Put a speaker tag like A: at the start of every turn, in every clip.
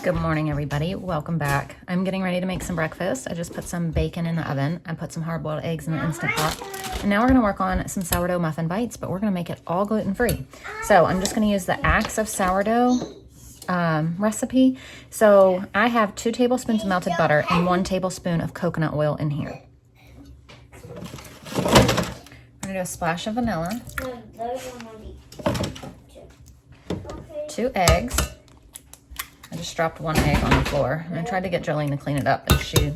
A: Good morning, everybody. Welcome back. I'm getting ready to make some breakfast. I just put some bacon in the oven. I put some hard-boiled eggs in the Instant Pot. And now we're going to work on some sourdough muffin bites, but we're going to make it all gluten-free. So I'm just going to use the Axe of Sourdough recipe. So I have 2 tablespoons of melted butter and 1 tablespoon of coconut oil in here. I'm going to do a splash of vanilla. 2 eggs. I just dropped 1 egg on the floor, and I tried to get Jolene to clean it up, but she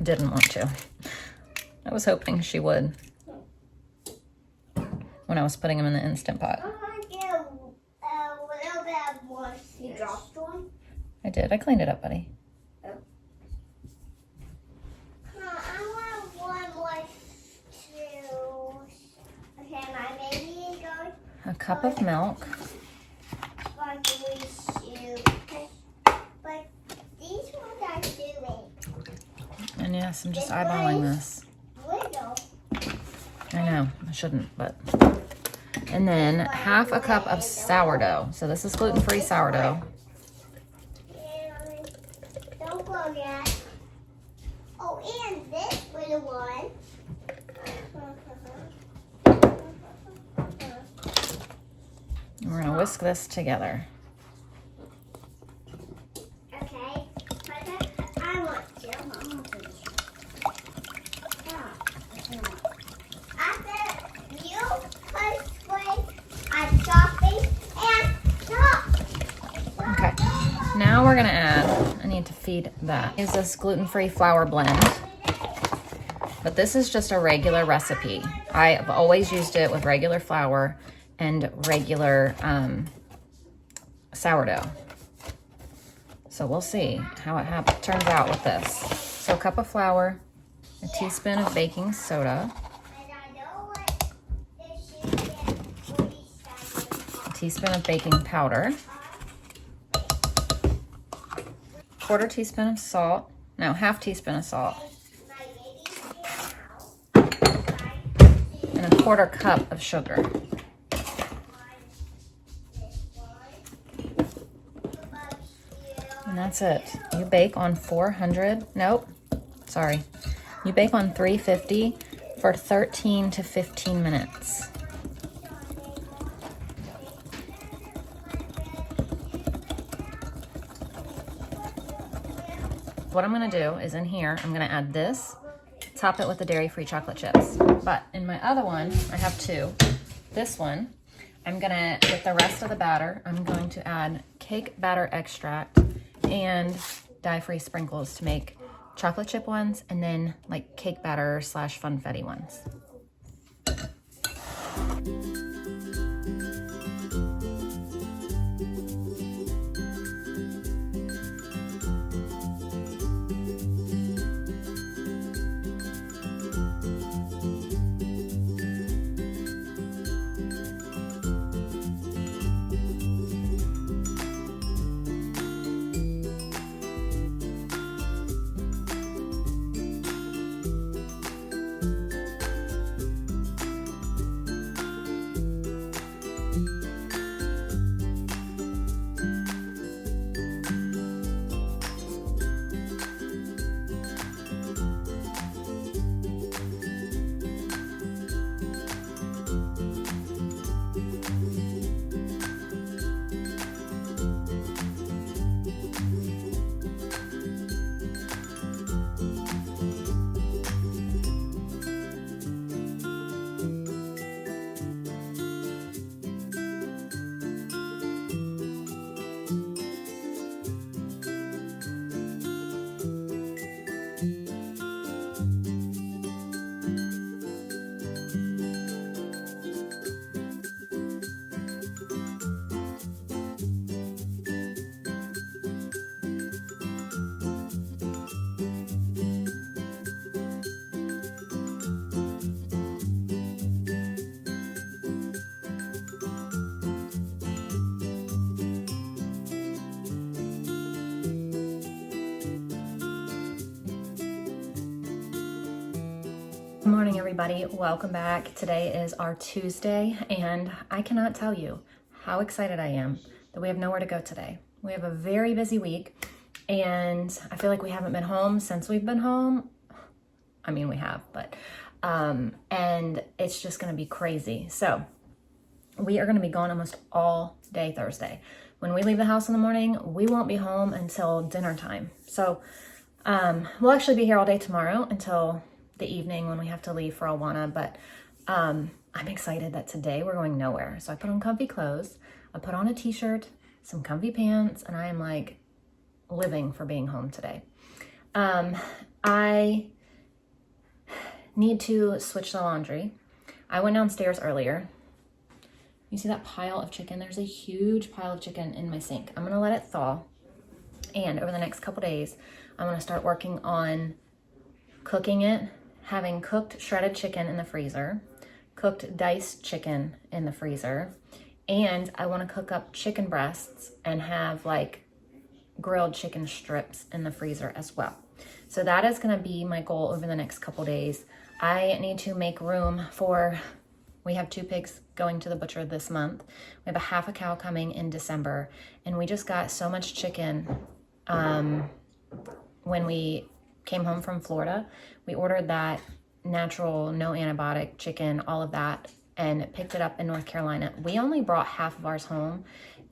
A: didn't want to. I was hoping she would when I was putting them in the Instant Pot.
B: I want to get a little bit more. You dropped one?
A: I did. I cleaned it up, buddy.
B: Oh. I want one more too. Okay, my baby goes.
A: A cup of milk.
B: But these ones are doing.
A: And yes, I'm just eyeballing this.
B: Little.
A: I know, I shouldn't, but. And then half a cup of sourdough. So this is gluten-free sourdough.
B: And don't forget. Oh, and this little one.
A: And we're gonna whisk this together.
B: Okay. I want to. After you push play, I'm stopping and stop.
A: Okay, now we're gonna add, I need to feed that. Is this gluten-free flour blend. But this is just a regular recipe. I've always used it with regular flour and regular sourdough. So we'll see how it turns out with this. So a cup of flour, a teaspoon of baking soda, a teaspoon of baking powder, 1/4 teaspoon of salt, no, 1/2 teaspoon of salt, and a 1/4 cup of sugar. And that's it. You bake on 400, nope, sorry. You bake on 350 for 13 to 15 minutes. What I'm gonna do is in here, I'm gonna add this, top it with the dairy-free chocolate chips. But in my other one, I have 2. This one, I'm gonna, with the rest of the batter, I'm going to add cake batter extract and dye-free sprinkles to make chocolate chip ones and then like cake batter / funfetti ones. Good morning, everybody. Welcome back. Today is our Tuesday, and I cannot tell you how excited I am that we have nowhere to go today. We have a very busy week. And I feel like we haven't been home since we've been home. I mean, we have, but, and it's just gonna be crazy. So we are gonna be gone almost all day Thursday. When we leave the house in the morning, we won't be home until dinner time. So we'll actually be here all day tomorrow until the evening when we have to leave for Awana, but I'm excited that today we're going nowhere. So I put on comfy clothes, I put on a t-shirt, some comfy pants, and I am like living for being home today. I need to switch the laundry. I went downstairs earlier. You see that pile of chicken? There's a huge pile of chicken in my sink. I'm gonna let it thaw. And over the next couple days, I'm gonna start working on cooking it, having cooked shredded chicken in the freezer, cooked diced chicken in the freezer, and I wanna cook up chicken breasts and have like grilled chicken strips in the freezer as well. So that is gonna be my goal over the next couple days. I need to make room for, we have 2 pigs going to the butcher this month. We have a half a cow coming in December, and we just got so much chicken when we came home from Florida. We ordered that natural, no antibiotic chicken, all of that, and picked it up in North Carolina. We only brought half of ours home,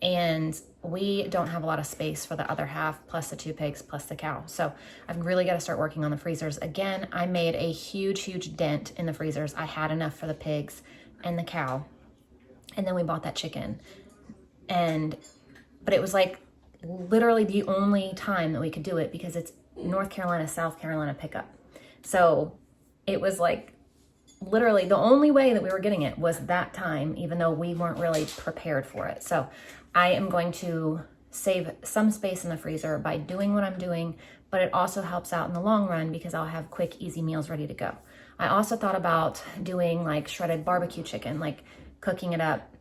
A: and we don't have a lot of space for the other half, plus the 2 pigs, plus the cow. So I've really got to start working on the freezers. Again, I made a huge dent in the freezers. I had enough for the pigs and the cow, and then we bought that chicken. But it was like literally the only time that we could do it because it's North Carolina, South Carolina pickup. So it was like literally the only way that we were getting it was that time, even though we weren't really prepared for it. So I am going to save some space in the freezer by doing what I'm doing, but it also helps out in the long run because I'll have quick, easy meals ready to go. I also thought about doing like shredded barbecue chicken, like cooking it up,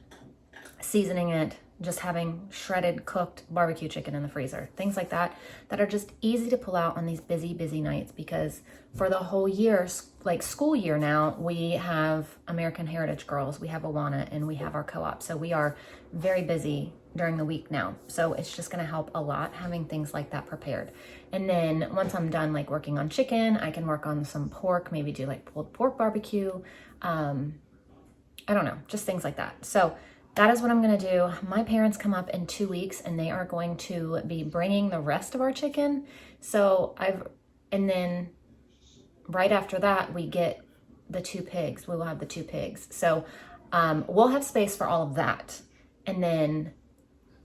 A: seasoning it, just having shredded cooked barbecue chicken in the freezer, things like that are just easy to pull out on these busy nights, because for the whole year, like school year now, we have American Heritage Girls, we have Awana, and we have our co-op. So we are very busy during the week now. So it's just gonna help a lot having things like that prepared. And then once I'm done like working on chicken, I can work on some pork, maybe do like pulled pork barbecue. I don't know, just things like that. So that is what I'm gonna do. My parents come up in 2 weeks and they are going to be bringing the rest of our chicken. So and then right after that, we get the 2 pigs. We will have the 2 pigs. So we'll have space for all of that. And then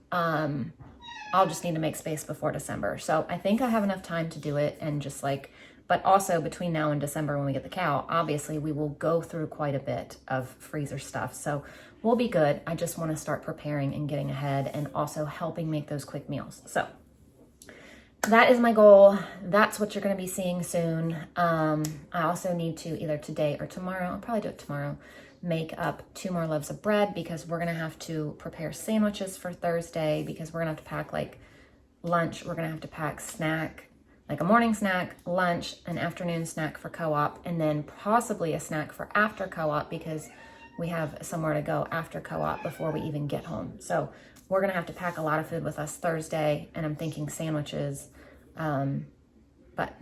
A: I'll just need to make space before December. So I think I have enough time to do it, and just like, but also between now and December when we get the cow, obviously we will go through quite a bit of freezer stuff. So we'll be good. I just want to start preparing and getting ahead and also helping make those quick meals. So that is my goal. That's what you're going to be seeing soon. I also need to either today or tomorrow, I'll probably do it tomorrow, make up 2 more loaves of bread, because we're going to have to prepare sandwiches for Thursday, because we're going to have to pack like lunch. We're going to have to pack snack, like a morning snack, lunch, an afternoon snack for co-op, and then possibly a snack for after co-op, because we have somewhere to go after co-op before we even get home. So we're going to have to pack a lot of food with us Thursday, and I'm thinking sandwiches, but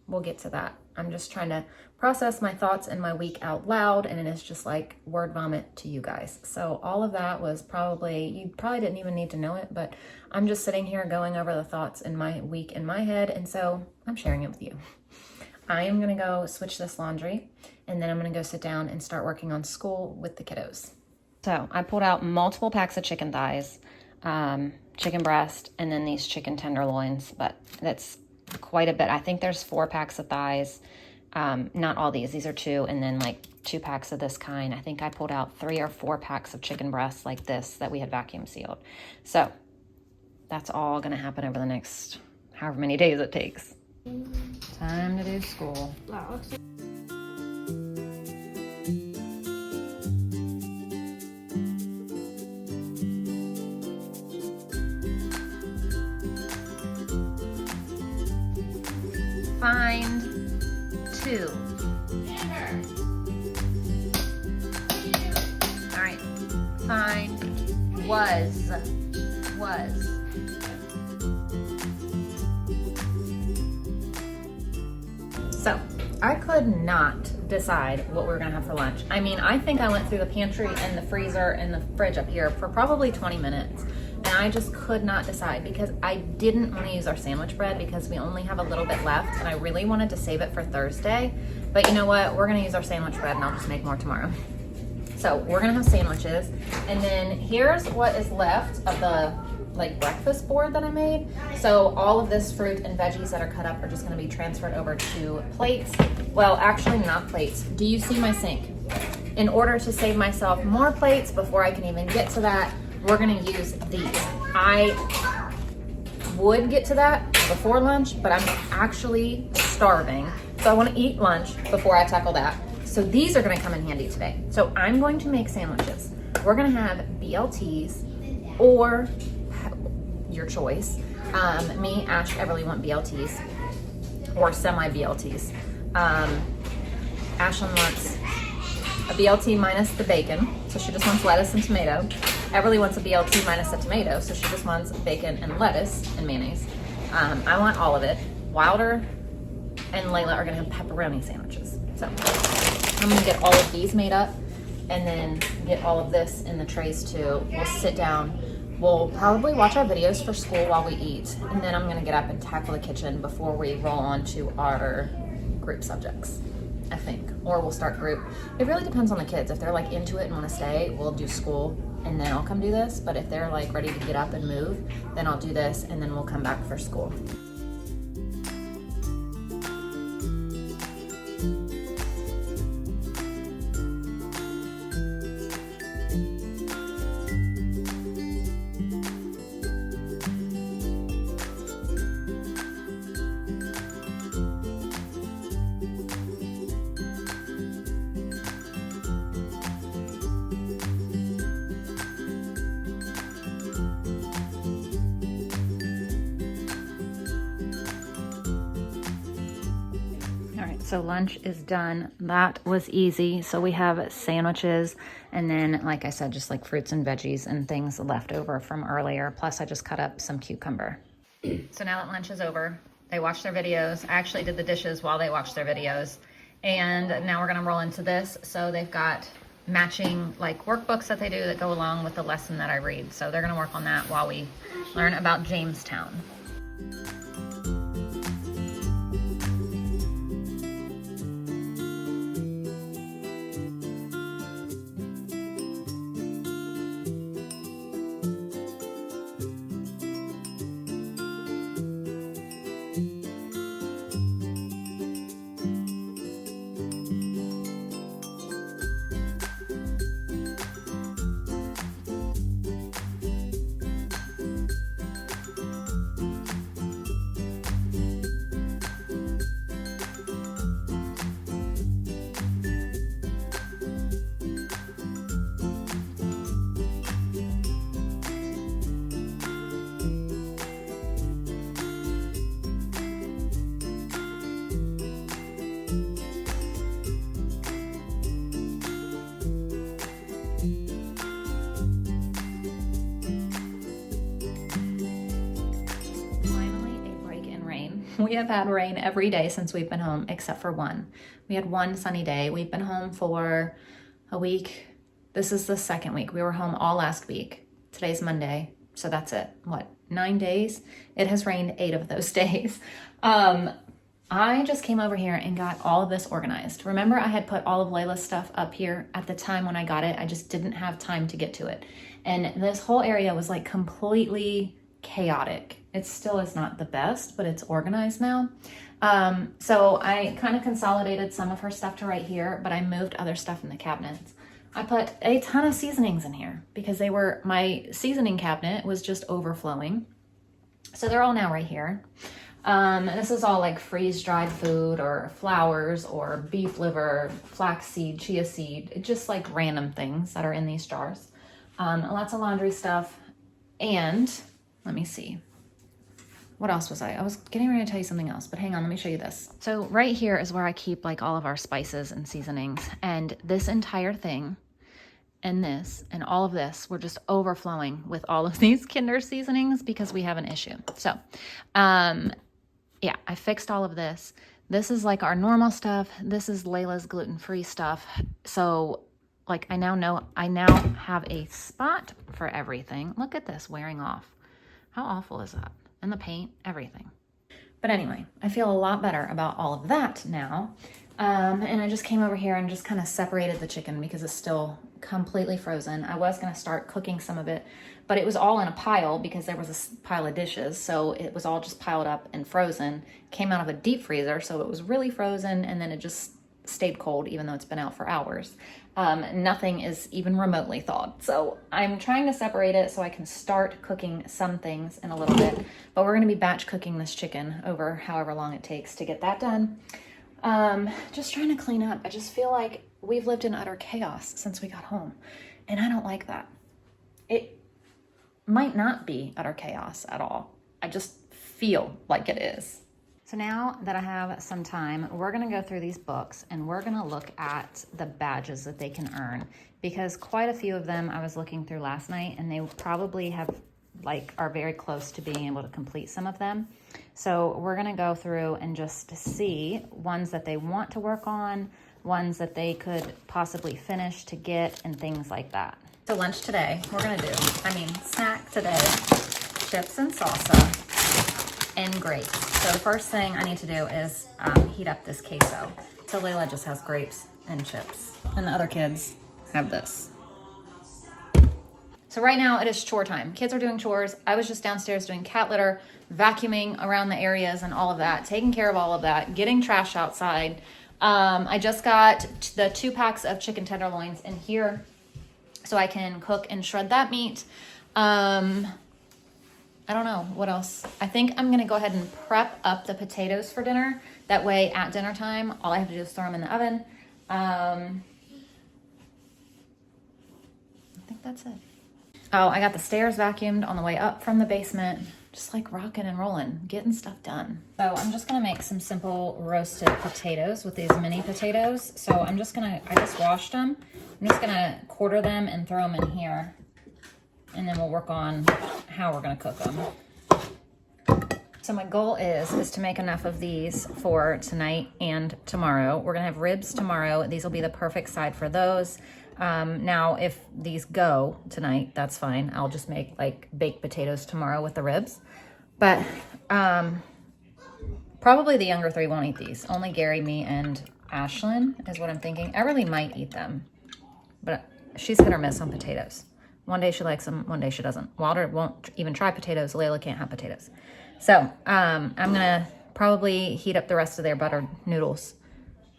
A: we'll get to that. I'm just trying to process my thoughts and my week out loud, and it is just like word vomit to you guys. So all of that was you probably didn't even need to know it, but I'm just sitting here going over the thoughts in my week in my head, and so I'm sharing it with you. I am gonna go switch this laundry, and then I'm gonna go sit down and start working on school with the kiddos. So I pulled out multiple packs of chicken thighs, chicken breast, and then these chicken tenderloins, but that's quite a bit. I think there's 4 packs of thighs. Not all these are 2, and then like 2 packs of this kind. I think I pulled out 3 or 4 packs of chicken breasts like this that we had vacuum sealed. So that's all gonna happen over the next however many days it takes. Time to do school. Find 2. All right. Find was. I could not decide what we were gonna have for lunch. I mean, I think I went through the pantry and the freezer and the fridge up here for probably 20 minutes. And I just could not decide because I didn't want to use our sandwich bread because we only have a little bit left and I really wanted to save it for Thursday. But you know what? We're gonna use our sandwich bread and I'll just make more tomorrow. So we're gonna have sandwiches. And then here's what is left of the like breakfast board that I made. So all of this fruit and veggies that are cut up are just gonna be transferred over to plates. Well, actually not plates. Do you see my sink? In order to save myself more plates before I can even get to that, we're gonna use these. I would get to that before lunch, but I'm actually starving. So I wanna eat lunch before I tackle that. So these are gonna come in handy today. So I'm going to make sandwiches. We're gonna have BLTs or your choice. Me, Ash, Everly want BLTs or semi-BLTs. Ashlyn wants a BLT minus the bacon, so she just wants lettuce and tomato. Everly wants a BLT minus the tomato, so she just wants bacon and lettuce and mayonnaise. I want all of it. Wilder and Layla are gonna have pepperoni sandwiches. So I'm gonna get all of these made up and then get all of this in the trays too. We'll sit down. We'll probably watch our videos for school while we eat, and then I'm gonna get up and tackle the kitchen before we roll on to our group subjects, I think. Or we'll start group. It really depends on the kids. If they're like into it and wanna stay, we'll do school and then I'll come do this. But if they're like ready to get up and move, then I'll do this and then we'll come back for school. So lunch is done. That was easy. So we have sandwiches and then, like I said, just like fruits and veggies and things left over from earlier. Plus I just cut up some cucumber. So now that lunch is over, they watched their videos. I actually did the dishes while they watched their videos. And now we're gonna roll into this. So they've got matching like workbooks that they do that go along with the lesson that I read. So they're gonna work on that while we learn about Jamestown. We have had rain every day since we've been home, except for one. We had one sunny day. We've been home for a week. This is the second week. We were home all last week. Today's Monday, so that's it. What, 9 days? It has rained 8 of those days. I just came over here and got all of this organized. Remember, I had put all of Layla's stuff up here at the time when I got it. I just didn't have time to get to it. And this whole area was like completely chaotic. It still is not the best, but it's organized now. So I kind of consolidated some of her stuff to right here, but I moved other stuff in the cabinets. I put a ton of seasonings in here because my seasoning cabinet was just overflowing. So they're all now right here. This is all like freeze-dried food or flours or beef liver, flaxseed, chia seed, just like random things that are in these jars. Lots of laundry stuff. And let me see. What else was I was getting ready to tell you something else, but hang on, let me show you this. So right here is where I keep like all of our spices and seasonings, and this entire thing and this and all of this were just overflowing with all of these Kinder seasonings because we have an issue. So, yeah, I fixed all of this. This is like our normal stuff. This is Layla's gluten-free stuff. So like I now have a spot for everything. Look at this wearing off. How awful is that? And the paint, everything. But anyway, I feel a lot better about all of that now. And I just came over here and just kind of separated the chicken because it's still completely frozen. I was going to start cooking some of it, but it was all in a pile because there was a pile of dishes. So it was all just piled up and frozen. Came out of a deep freezer, so it was really frozen, and then it just stayed cold even though it's been out for hours. Nothing is even remotely thawed. So I'm trying to separate it so I can start cooking some things in a little bit, but we're going to be batch cooking this chicken over however long it takes to get that done. Just trying to clean up. I just feel like we've lived in utter chaos since we got home, and I don't like that. It might not be utter chaos at all. I just feel like it is. So now that I have some time, we're going to go through these books and we're going to look at the badges that they can earn, because quite a few of them I was looking through last night, and they probably are very close to being able to complete some of them. So we're going to go through and just see ones that they want to work on, ones that they could possibly finish to get, and things like that. So lunch today, snack today, chips and salsa and grapes. So the first thing I need to do is heat up this queso. So Layla just has grapes and chips, and the other kids have this. So right now it is chore time. Kids are doing chores. I was just downstairs doing cat litter, vacuuming around the areas and all of that, taking care of all of that, getting trash outside. I just got the 2 packs of chicken tenderloins in here so I can cook and shred that meat. I don't know what else. I think I'm gonna go ahead and prep up the potatoes for dinner. That way at dinner time, all I have to do is throw them in the oven. I think that's it. Oh, I got the stairs vacuumed on the way up from the basement. Just like rocking and rolling, getting stuff done. So I'm just gonna make some simple roasted potatoes with these mini potatoes. So I just washed them. I'm just gonna quarter them and throw them in here. And then we'll work on how we're gonna cook them. So my goal is to make enough of these for tonight and tomorrow. We're gonna have ribs tomorrow. These will be the perfect side for those. Now if these go tonight, that's fine. I'll just make like baked potatoes tomorrow with the ribs. But probably the younger 3 won't eat these. Only Gary, me, and Ashlyn is what I'm thinking. Everly might eat them, but she's hit or miss on potatoes. One day she likes them, one day she doesn't. Wilder won't even try potatoes. Layla can't have potatoes. So I'm gonna probably heat up the rest of their buttered noodles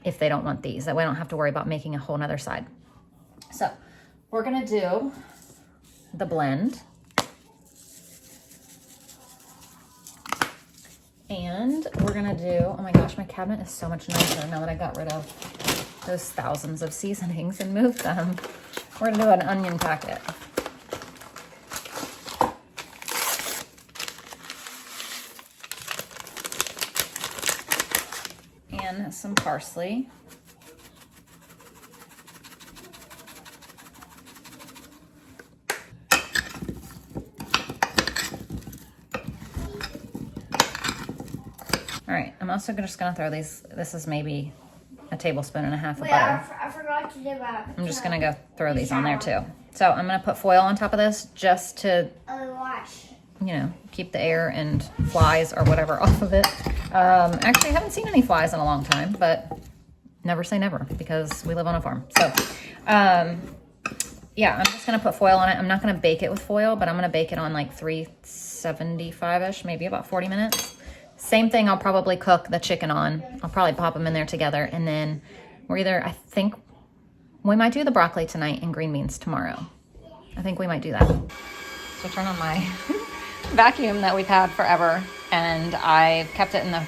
A: if they don't want these. That way I don't have to worry about making a whole nother side. So we're gonna do the blend. And we're gonna do, oh my gosh, my cabinet is so much nicer now that I got rid of those thousands of seasonings and moved them. We're gonna do an onion packet. And some parsley. All right, I'm also just gonna throw these, this is maybe a tablespoon and a half of butter.
B: I forgot to do that.
A: I'm just gonna go throw these on there too. So I'm gonna put foil on top of this just to,
B: Wash.
A: keep the air and flies or whatever off of it. Actually, I haven't seen any flies in a long time, but never say never because we live on a farm. So, yeah, I'm just gonna put foil on it. I'm not gonna bake it with foil, but I'm gonna bake it on like 375-ish, maybe about 40 minutes. Same thing I'll probably cook the chicken on. I'll probably pop them in there together, and then I think we might do the broccoli tonight and green beans tomorrow. I think we might do that. So turn on my vacuum that we've had forever, and I've kept it in the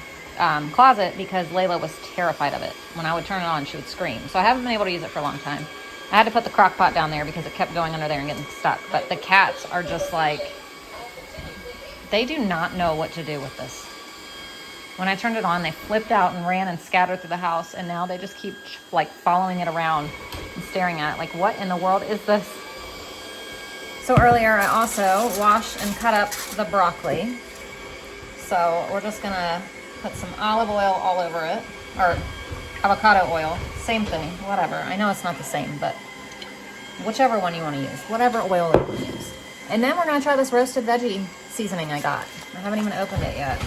A: closet because Layla was terrified of it. When I would turn it on, she would scream. So I haven't been able to use it for a long time. I had to put the crock pot down there because it kept going under there and getting stuck. But the cats are just like, they do not know what to do with this. When I turned it on, they flipped out and ran and scattered through the house, and now they just keep like following it around and staring at it. Like, what in the world is this? So earlier I also washed and cut up the broccoli. So we're just gonna put some olive oil all over it. or avocado oil, same thing, whatever. I know it's not the same, but whichever one you want to use, whatever oil you want to use. And then we're gonna try this roasted veggie seasoning I got. I haven't even opened it yet.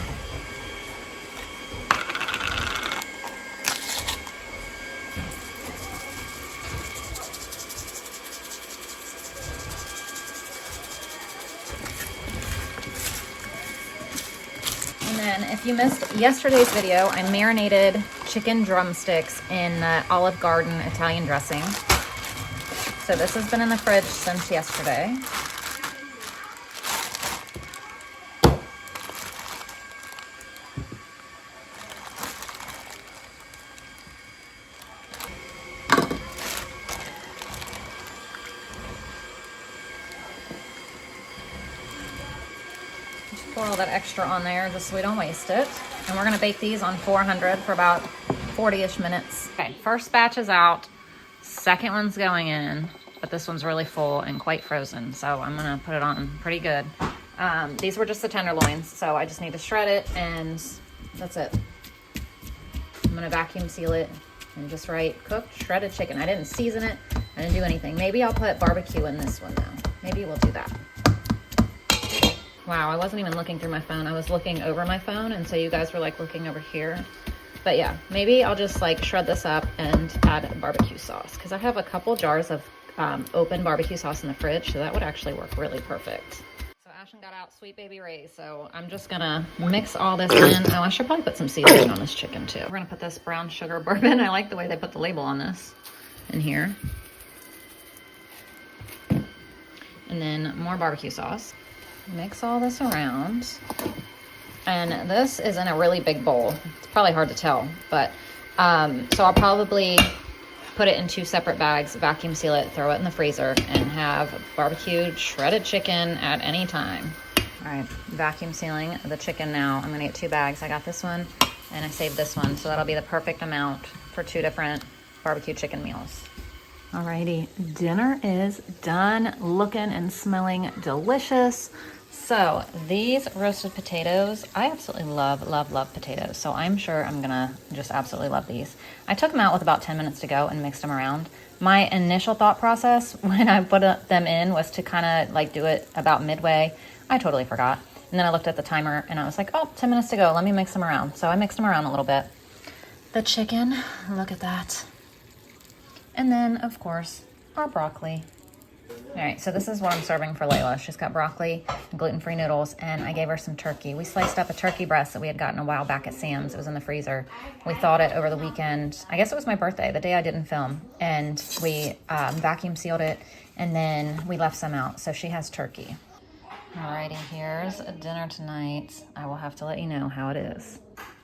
A: And then if you missed yesterday's video, I marinated chicken drumsticks in Olive Garden Italian dressing. So this has been in the fridge since yesterday. Just pour all that extra on there just so we don't waste it. And we're gonna bake these on 400 for about 40-ish minutes. Okay, first batch is out. Second one's going in, but this one's really full and quite frozen, so I'm gonna put it on pretty good. These were just the tenderloins, so I just need to shred it, and that's it. I'm gonna vacuum seal it and just write cooked shredded chicken. I didn't season it, I didn't do anything. Maybe I'll put barbecue in this one though. Maybe we'll do that. Wow, I wasn't even looking through my phone. I was looking over my phone, and so you guys were like looking over here. But yeah, maybe I'll just like shred this up and add barbecue sauce, because I have a couple jars of open barbecue sauce in the fridge, so that would actually work really perfect. So Ashton got out Sweet Baby Ray's, so I'm just gonna mix all this in. Oh, I should probably put some seasoning on this chicken too. We're gonna put this brown sugar bourbon. I like the way they put the label on this in here. And then more barbecue sauce. Mix all this around. And this is in a really big bowl. It's probably hard to tell, but so I'll probably put it in 2 separate bags, vacuum seal it, throw it in the freezer, and have barbecued shredded chicken at any time. All right, vacuum sealing the chicken now. I'm gonna get 2 bags. I got this one and I saved this one, so that'll be the perfect amount for 2 different barbecue chicken meals. Alrighty, dinner is done, looking and smelling delicious. So these roasted potatoes, I absolutely love, love, love potatoes. So I'm sure I'm gonna just absolutely love these. I took them out with about 10 minutes to go and mixed them around. My initial thought process when I put them in was to kind of like do it about midway. I totally forgot. And then I looked at the timer and I was like, oh, 10 minutes to go. Let me mix them around. So I mixed them around a little bit. The chicken, look at that. And then of course, our broccoli. All right, so this is what I'm serving for Layla. She's got broccoli, gluten-free noodles, and I gave her some turkey. We sliced up a turkey breast that we had gotten a while back at Sam's. It was in the freezer. We thawed it over the weekend. I guess it was my birthday, the day I didn't film. And we vacuum sealed it, and then we left some out. So she has turkey. Alrighty, here's dinner tonight. I will have to let you know how it is.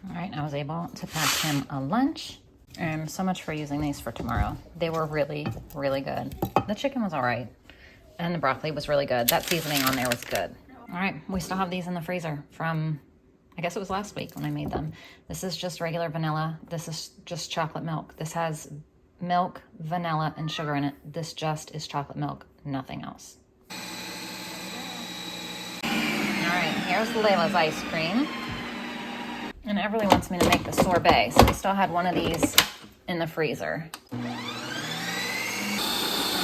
A: All right, I was able to pack him a lunch. And so much for using these for tomorrow. They were really, really good. The chicken was all right. And the broccoli was really good. That seasoning on there was good. All right, we still have these in the freezer from, I guess it was last week when I made them. This is just regular vanilla. This is just chocolate milk. This has milk, vanilla, and sugar in it. This just is chocolate milk, nothing else. All right, here's Layla's ice cream. And Everly wants me to make the sorbet, so we still had one of these in the freezer.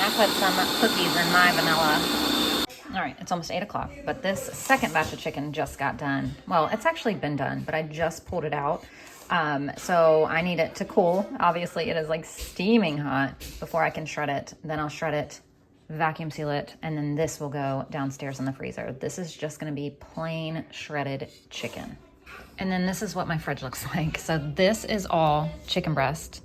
A: I put some cookies in my vanilla. All right, it's almost 8 o'clock, but this second batch of chicken just got done. Well, it's actually been done, but I just pulled it out. So I need it to cool. Obviously, it is like steaming hot before I can shred it. Then I'll shred it, vacuum seal it, and then this will go downstairs in the freezer. This is just gonna be plain shredded chicken. And then this is what my fridge looks like. So this is all chicken breast.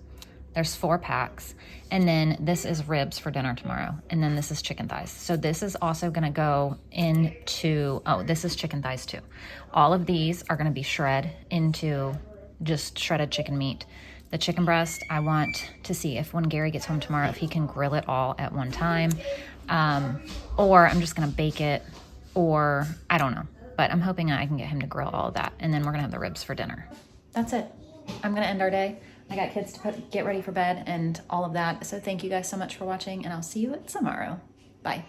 A: There's 4 packs. And then this is ribs for dinner tomorrow. And then this is chicken thighs. So this is also gonna go into, oh, this is chicken thighs too. All of these are gonna be shred into just shredded chicken meat. The chicken breast, I want to see if when Gary gets home tomorrow, if he can grill it all at one time. Or I'm just gonna bake it, or I don't know. But I'm hoping I can get him to grill all of that. And then we're gonna have the ribs for dinner. That's it. I'm gonna end our day. I got kids to get ready for bed and all of that. So thank you guys so much for watching, and I'll see you tomorrow. Bye.